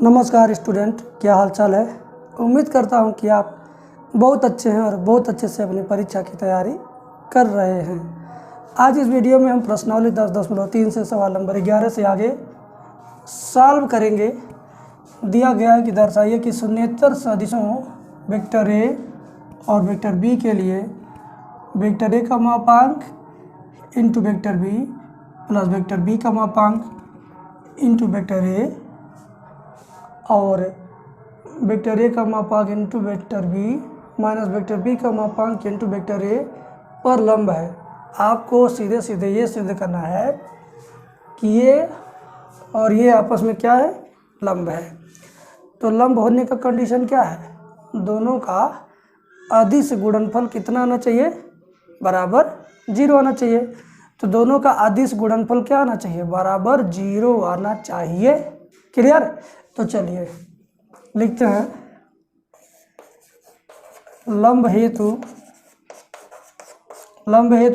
नमस्कार स्टूडेंट, क्या हाल चाल है। उम्मीद करता हूं कि आप बहुत अच्छे हैं और बहुत अच्छे से अपनी परीक्षा की तैयारी कर रहे हैं। आज इस वीडियो में हम प्रश्नावली 10.3 से सवाल नंबर 11 से आगे सॉल्व करेंगे। दिया गया है कि दर्शाइए कि शून्येतर सदिशों वेक्टर ए और वेक्टर बी के लिए वेक्टर ए का मापांक into vector B plus vector B का मापांक इंटू वेक्टर ए और वेक्टर ए का मापांक into vector B minus vector B का मापांक इंटू वेक्टर ए पर लंब है। आपको सीधे सीधे ये सिद्ध करना है कि ये और ये आपस में क्या है, लंब है। तो लंब होने का कंडीशन क्या है, दोनों का अदिश गुणनफल कितना आना चाहिए, बराबर 0 आना चाहिए। तो दोनों का अदिश गुणनफल क्या आना चाहिए, बराबर 0 आना चाहिए। क्लियर। तो चलिए लिखते हैं, लंब हेतु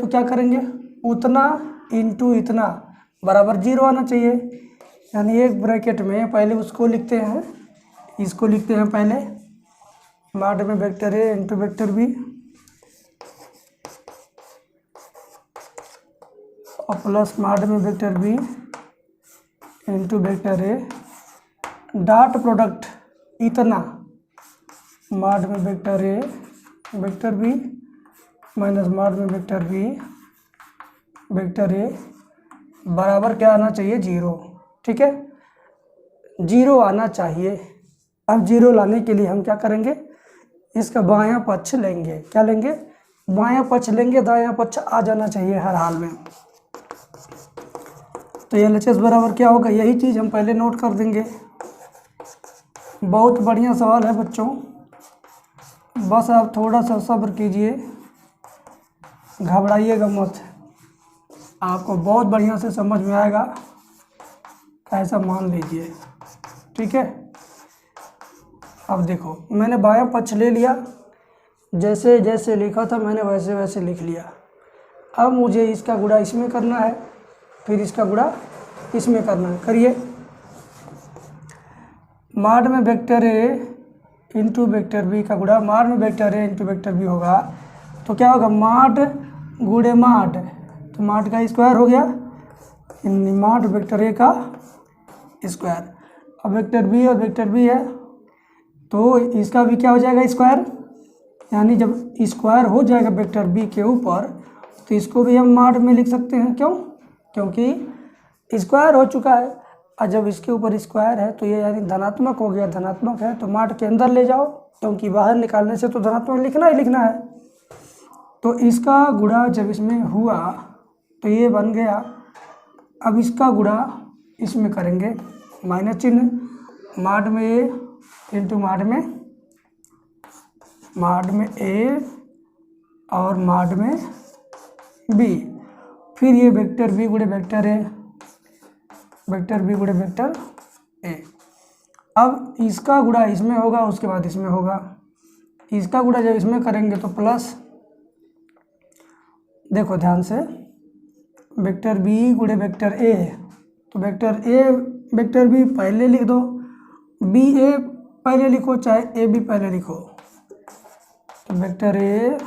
क्या करेंगे, उतना इंटू इतना बराबर 0 आना चाहिए। यानी एक ब्रैकेट में पहले उसको लिखते हैं, इसको लिखते हैं पहले माड में vector A into vector B और प्लस माड में vector B into vector A dot product इतना माड में vector A vector B minus mod में वेक्टर बी वेक्टर ए बराबर क्या आना चाहिए, 0। ठीक है, 0 आना चाहिए। अब 0 लाने के लिए हम क्या करेंगे, इसका बायां पक्ष लेंगे। क्या लेंगे, बायां पक्ष लेंगे, दायां पक्ष आ जाना चाहिए हर हाल में। तो ये LHS बराबर क्या होगा, यही चीज़ हम पहले नोट कर देंगे। बहुत बढ़िया सवाल है बच्चों, बस आप थोड़ा सा सब्र कीजिए, घबराइएगा मत, आपको बहुत बढ़िया से समझ में आएगा, ऐसा मान लीजिए। ठीक है, अब देखो मैंने बायां पक्ष ले लिया, जैसे जैसे लिखा था मैंने वैसे वैसे लिख लिया। अब मुझे इसका गुणा इसमें करना है, फिर इसका गुणा इसमें करना है। करिए, माड में vector A into vector B का गुणा माड में vector A into vector B होगा। तो क्या होगा, माड गुणे माड, तो माड का स्क्वायर हो गया, माड वेक्टर ए का स्क्वायर। अब वेक्टर बी और वेक्टर बी है तो इसका भी क्या हो जाएगा, स्क्वायर। यानी जब स्क्वायर हो जाएगा वेक्टर बी के ऊपर तो इसको भी हम माड में लिख सकते हैं। क्यों, क्योंकि स्क्वायर हो चुका है, और जब इसके ऊपर स्क्वायर है तो ये यानी धनात्मक हो गया, धनात्मक है तो माड के अंदर ले जाओ, क्योंकि बाहर निकालने से तो धनात्मक लिखना ही लिखना है। तो इसका गुणा जब इसमें हुआ तो ये बन गया। अब इसका गुणा इसमें करेंगे, माइनस चिन्ह, माड में ए इंटू माड में ए और माड में बी, फिर ये वेक्टर बी गुणे वेक्टर ए, वेक्टर बी गुणे वेक्टर ए। अब इसका गुणा इसमें होगा, उसके बाद इसमें होगा। इसका गुणा जब इसमें करेंगे तो प्लस, देखो ध्यान से, वेक्टर बी गुणे वेक्टर ए, तो वेक्टर ए वेक्टर बी पहले लिख दो, बी ए पहले लिखो, चाहे ए बी पहले लिखो। तो वेक्टर ए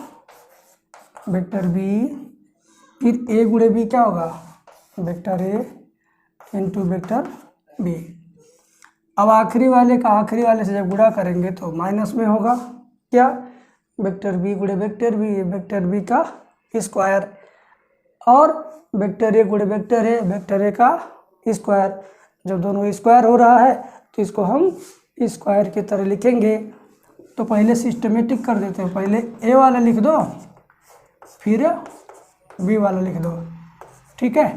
वेक्टर बी, फिर ए गुणे बी क्या होगा, vector A into vector B. अब आखिरी वाले का आखिरी वाले से जब गुणा करेंगे तो माइनस में होगा, क्या, वेक्टर बी गुणे वेक्टर बी, वेक्टर बी का स्क्वायर, और वेक्टर ए गुणे वेक्टर ए, वेक्टर ए का स्क्वायर। जब दोनों स्क्वायर हो रहा है तो इसको हम स्क्वायर की तरह लिखेंगे। तो पहले सिस्टमेटिक कर देते हैं, पहले ए वाला लिख दो फिर बी वाला लिख दो। ठीक है,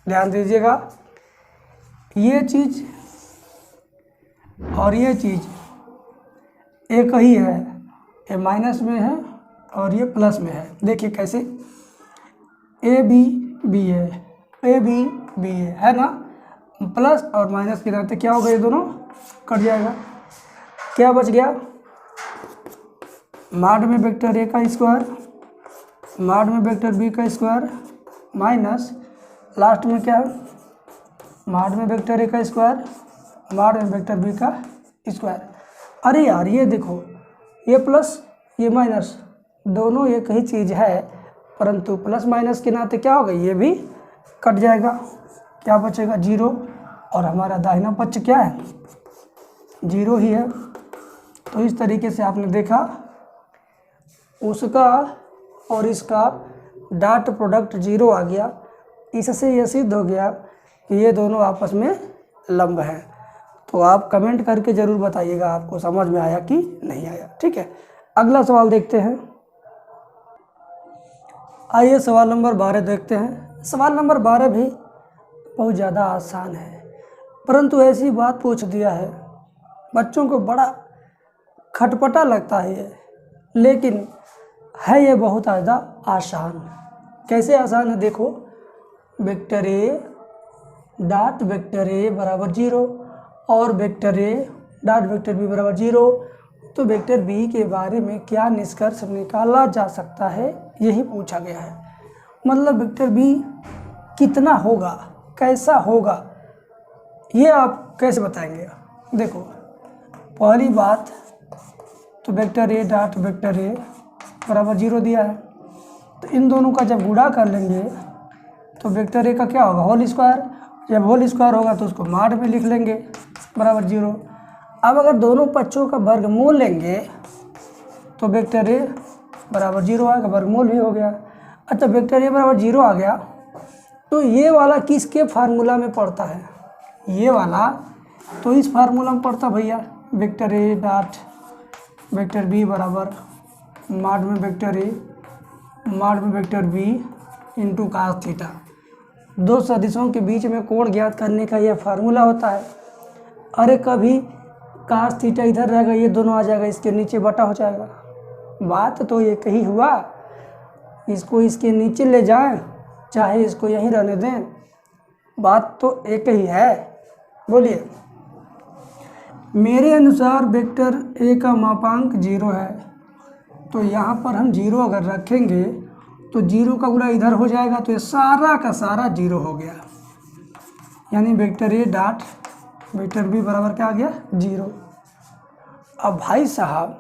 ध्यान दीजिएगा, ये चीज़ और ये चीज़ एक ही है, ये माइनस में है और ये प्लस में है। देखिए कैसे, ए बी बी है, ए बी बी है ना, प्लस और माइनस के नाते क्या होगा, ये दोनों कट जाएगा। क्या बच गया, माड में वेक्टर ए का स्क्वायर, माड में वेक्टर बी का स्क्वायर, माइनस लास्ट में क्या है, माड में वेक्टर ए का स्क्वायर माड में वेक्टर बी का स्क्वायर। अरे यार ये देखो, ये प्लस ये माइनस दोनों एक ही चीज़ है, परंतु प्लस माइनस के नाते क्या होगा, ये भी कट जाएगा, क्या बचेगा 0, और हमारा दाहिना पक्ष क्या है 0 ही है। तो इस तरीके से आपने देखा उसका और इसका डॉट प्रोडक्ट 0 आ गया। इससे ये सिद्ध हो गया कि ये दोनों आपस में लंब हैं। तो आप कमेंट करके ज़रूर बताइएगा आपको समझ में आया कि नहीं आया। ठीक है, अगला सवाल देखते हैं। आइए सवाल नंबर 12 देखते हैं। सवाल नंबर 12 भी बहुत ज़्यादा आसान है, परंतु ऐसी बात पूछ दिया है बच्चों को बड़ा खटपटा लगता है ये, लेकिन है ये बहुत ज़्यादा आसान। कैसे आसान है देखो, vector A dot vector A बराबर 0 और vector A dot vector B बराबर 0, तो वेक्टर बी के बारे में क्या निष्कर्ष निकाला जा सकता है, यही पूछा गया है। मतलब वेक्टर बी कितना होगा, कैसा होगा, ये आप कैसे बताएंगे। देखो पहली बात तो vector A dot vector A बराबर 0 दिया है, तो इन दोनों का जब गुणा कर लेंगे तो वेक्टर ए का क्या होगा होल स्क्वायर। जब होल स्क्वायर होगा तो उसको माड में लिख लेंगे बराबर 0। अब अगर दोनों पक्षों का वर्गमूल लेंगे तो वेक्टर ए बराबर 0 आएगा, वर्गमूल भी हो गया। अच्छा वेक्टर ए बराबर 0 आ गया, तो ये वाला किसके फार्मूला में पड़ता है, ये वाला तो इस फार्मूला में पड़ता भैया, vector A dot vector B बराबर माड में वेक्टर ए माड में vector B into cos theta. दो सदिशों के बीच में कोण ज्ञात करने का यह फार्मूला होता है। अरे कभी कास थीटा इधर रहेगा, ये दोनों आ जाएगा, इसके नीचे बटा हो जाएगा। बात तो एक ही हुआ, इसको इसके नीचे ले जाएं चाहे इसको यहीं रहने दें, बात तो एक ही है। बोलिए, मेरे अनुसार वेक्टर ए का मापांक 0 है, तो यहाँ पर हम 0 अगर रखेंगे तो 0 का गुणा इधर हो जाएगा, तो ये सारा का सारा 0 हो गया, यानी vector A dot vector B बराबर क्या आ गया 0। अब भाई साहब,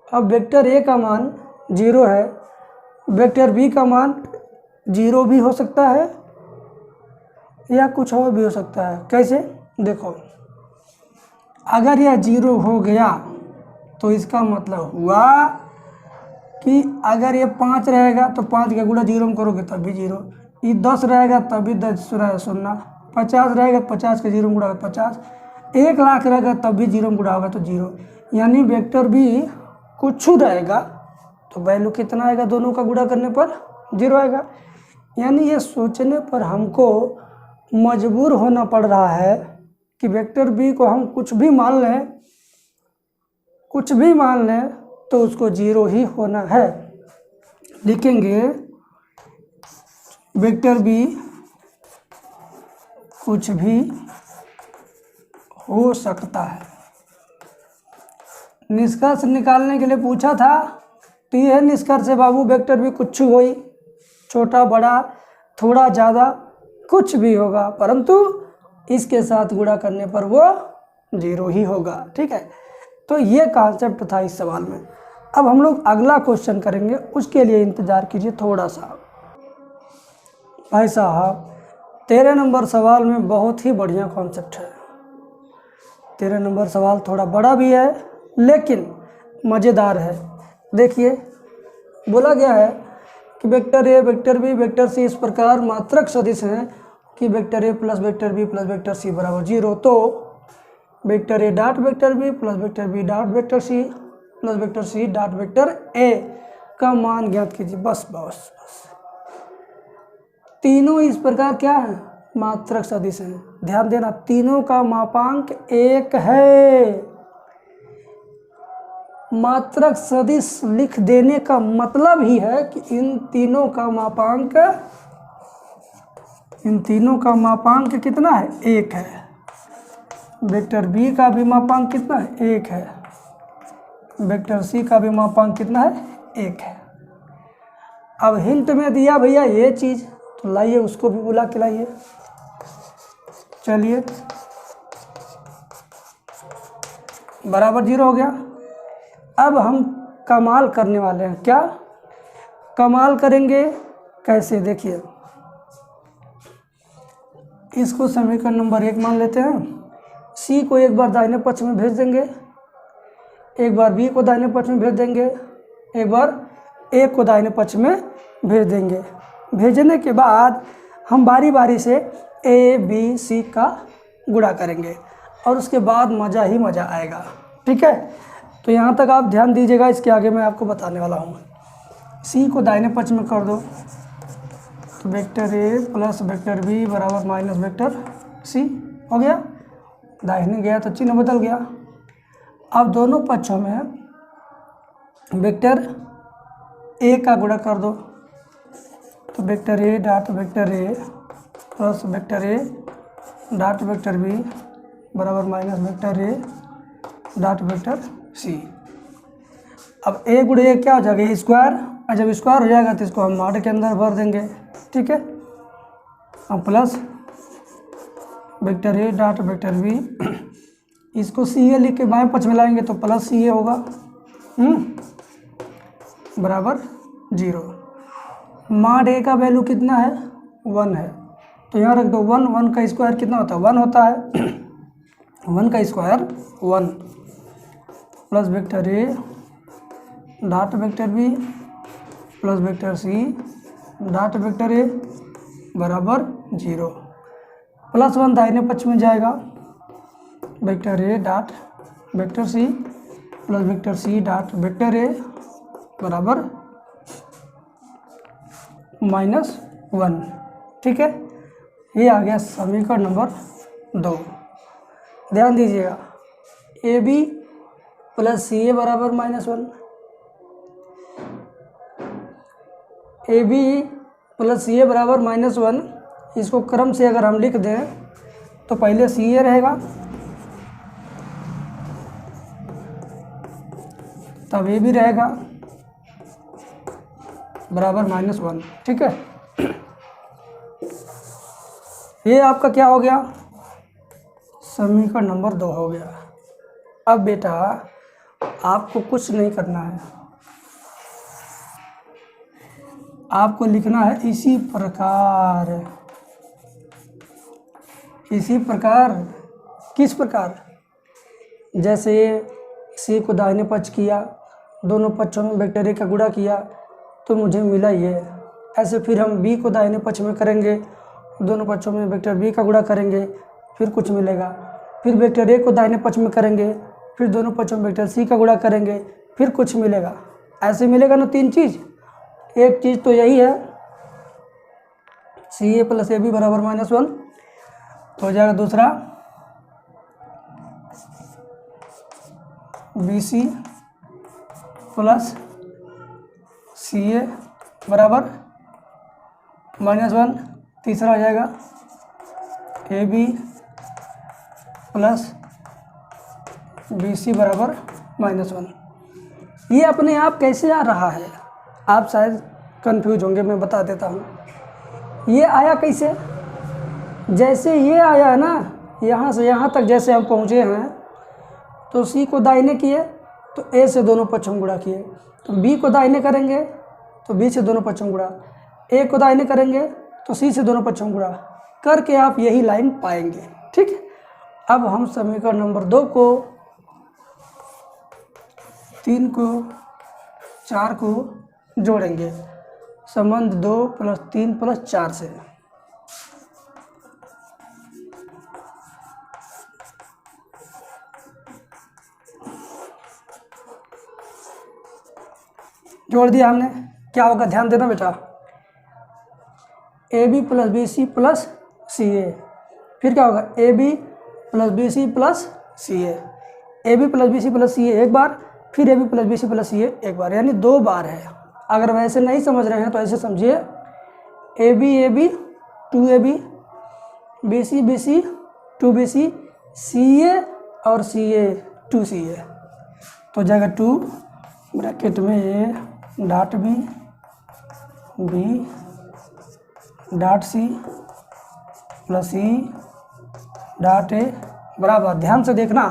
अब वेक्टर ए का मान 0 है, वेक्टर बी का मान 0 भी हो सकता है या कुछ और भी हो सकता है। कैसे देखो, अगर यह 0 हो गया तो इसका मतलब हुआ कि अगर ये 5 रहेगा तो 5 का गुणा 0 में करोगे तब भी 0, ये 10 रहेगा तब भी 10 0, 50 रहेगा 50 के 0 में गुणा 50, 1 लाख रहेगा तब भी 0 में गुणा होगा तो 0, यानी वेक्टर भी कुछ रहेगा तो वैल्यू कितना आएगा, दोनों का गुणा करने पर 0 आएगा। यानी ये सोचने पर हमको मजबूर होना पड़ रहा है कि वेक्टर बी को हम कुछ भी मान लें तो उसको 0 ही होना है। लिखेंगे वेक्टर बी कुछ भी हो सकता है। निष्कर्ष निकालने के लिए पूछा था, तो यह निष्कर्ष है बाबू, वेक्टर बी कुछ होई, छोटा बड़ा थोड़ा ज़्यादा कुछ भी होगा, परंतु इसके साथ गुणा करने पर वो 0 ही होगा। ठीक है, तो ये कॉन्सेप्ट था इस सवाल में। अब हम लोग अगला क्वेश्चन करेंगे, उसके लिए इंतज़ार कीजिए थोड़ा सा। भाई साहब 13 नंबर सवाल में बहुत ही बढ़िया कॉन्सेप्ट है। 13 नंबर सवाल थोड़ा बड़ा भी है लेकिन मज़ेदार है। देखिए, बोला गया है कि vector A vector B vector C इस प्रकार मात्रक सदिश हैं कि vector A plus vector B plus vector C बराबर 0। तो vector A dot vector B plus vector B dot vector C plus vector C dot vector A का मान ज्ञात कीजिए। बस बस बस, तीनों इस प्रकार क्या है, मात्रक सदिश हैं। ध्यान देना, तीनों का मापांक 1 है। मात्रक सदिश लिख देने का मतलब ही है कि इन तीनों का मापांक कितना है, 1 है। वेक्टर बी का भी मापांक कितना है, 1 है। वेक्टर सी का भी मापांक कितना है, 1 है। अब हिंट में दिया भैया ये चीज़, तो लाइए उसको भी बुला के लाइए। चलिए बराबर 0 हो गया। अब हम कमाल करने वाले हैं। क्या कमाल करेंगे? कैसे? देखिए, इसको समीकरण नंबर 1 मान लेते हैं। सी को एक बार दाहिने पक्ष में भेज देंगे, एक बार बी को दाहिने पक्ष में भेज देंगे, एक बार ए को दाहिने पक्ष में भेज देंगे। भेजने के बाद हम बारी बारी से ए बी सी का गुणा करेंगे और उसके बाद मज़ा ही मज़ा आएगा। ठीक है, तो यहाँ तक आप ध्यान दीजिएगा, इसके आगे मैं आपको बताने वाला हूँ। सी को दाहिने पक्ष में कर दो तो vector A plus vector B बराबर माइनस वेक्टर सी हो गया। दाहिने गया तो चिन्ह बदल गया। अब दोनों पक्षों में वेक्टर ए का गुणा कर दो तो vector A dot vector A plus vector A dot vector B बराबर minus vector A dot vector C. अब ए गुणे ए क्या हो जाएगा? स्क्वायर, और जब स्क्वायर हो जाएगा तो इसको हम नॉट के अंदर भर देंगे। ठीक है, अब plus vector A dot vector B, इसको सी ए लिख के बाएं पक्ष में लाएंगे तो प्लस सी ए होगा बराबर 0। मॉड ए का वैल्यू कितना है? 1 है, तो यहाँ रख दो 1। 1 का स्क्वायर कितना होता है? 1 होता है। 1 का square 1 plus vector A dot vector B plus vector C dot vector A बराबर 0। प्लस 1 दाहिने पक्ष में जाएगा, vector A dot vector C plus vector C dot vector A बराबर -1। ठीक है, ये आ गया समीकरण नंबर 2। ध्यान दीजिएगा, ए बी प्लस सी ए बराबर -1, ए बी प्लस सी ए बराबर -1। इसको क्रम से अगर हम लिख दें तो पहले सी ए रहेगा, तब ए भी रहेगा बराबर -1। ठीक है, ये आपका क्या हो गया? समीकरण नंबर 2 हो गया। अब बेटा आपको कुछ नहीं करना है, आपको लिखना है इसी प्रकार। इसी प्रकार किस प्रकार? जैसे सी को दाहिने पक्ष किया, दोनों पक्षों में वेक्टर ए का गुणा किया तो मुझे मिला ये। ऐसे फिर हम बी को दाहिने पक्ष में करेंगे, दोनों पक्षों में वेक्टर बी का गुणा करेंगे, फिर कुछ मिलेगा। फिर वेक्टर ए को दाहिने पक्ष में करेंगे, फिर दोनों पक्षों में वेक्टर सी का गुणा करेंगे, फिर कुछ मिलेगा। ऐसे मिलेगा ना 3 चीज़। एक चीज़ तो यही है, सी ए प्लस ए बी बराबर -1 तो हो जाएगा। दूसरा बी सी प्लस सी ए बराबर -1। तीसरा हो जाएगा A B plus B C बराबर -1। ये अपने आप कैसे आ रहा है आप शायद कंफ्यूज होंगे, मैं बता देता हूँ। ये आया कैसे? जैसे ये आया है ना, यहाँ से यहाँ तक जैसे हम पहुँचे हैं तो सी को दाहिने किए तो ए से दोनों पक्षों गुणा किए, तो बी को दाहिने करेंगे तो बी से दोनों पक्षों गुणा, ए को दाहिने करेंगे तो सी से दोनों पक्षों गुणा करके आप यही लाइन पाएंगे। ठीक है, अब हम समीकरण नंबर 2 को 3 को 4 को जोड़ेंगे संबंध 2 + 3 + 4 से। जोड़ दिया हमने, क्या होगा ध्यान देना बेटा। A B plus B C plus C A, फिर क्या होगा A B plus B C plus C A B plus B C plus C A एक बार, फिर A B plus B C plus C A एक बार, यानी 2 बार है। अगर वैसे नहीं समझ रहे हैं तो ऐसे समझिए, A B 2ab, B C 2bc, सी ए और सी ए 2ca, तो जाएगा 2 ब्रैकेट में A dot B dot C plus C dot A बराबर। ध्यान से देखना,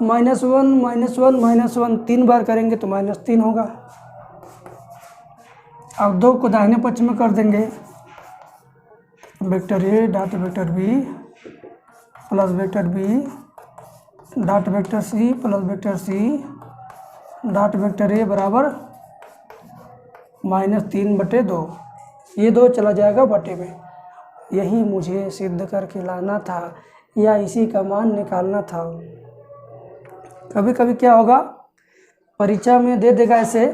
-1 3 बार करेंगे तो -3 होगा। अब 2 को दाहिने पक्ष में कर देंगे, vector A dot vector B plus vector B dot vector C plus vector C dot vector A बराबर -3/2। ये 2 चला जाएगा बटे में। यही मुझे सिद्ध करके लाना था या इसी का मान निकालना था। कभी कभी क्या होगा, परीक्षा में दे देगा ऐसे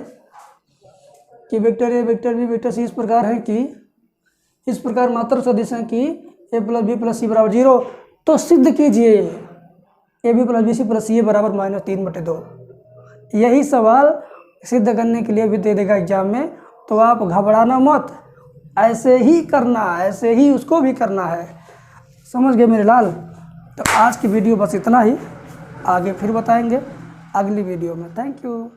कि vector A vector B vector C इस प्रकार है कि इस प्रकार मात्र सदिश हैं कि a plus b plus c बराबर 0, तो सिद्ध कीजिए a B plus B C plus c बराबर -3/2। यही सवाल सिद्ध करने के लिए भी दे देगा एग्जाम में, तो आप घबराना मत, ऐसे ही करना, ऐसे ही उसको भी करना है। समझ गए मेरे लाल? तो आज की वीडियो बस इतना ही, आगे फिर बताएंगे अगली वीडियो में। Thank you.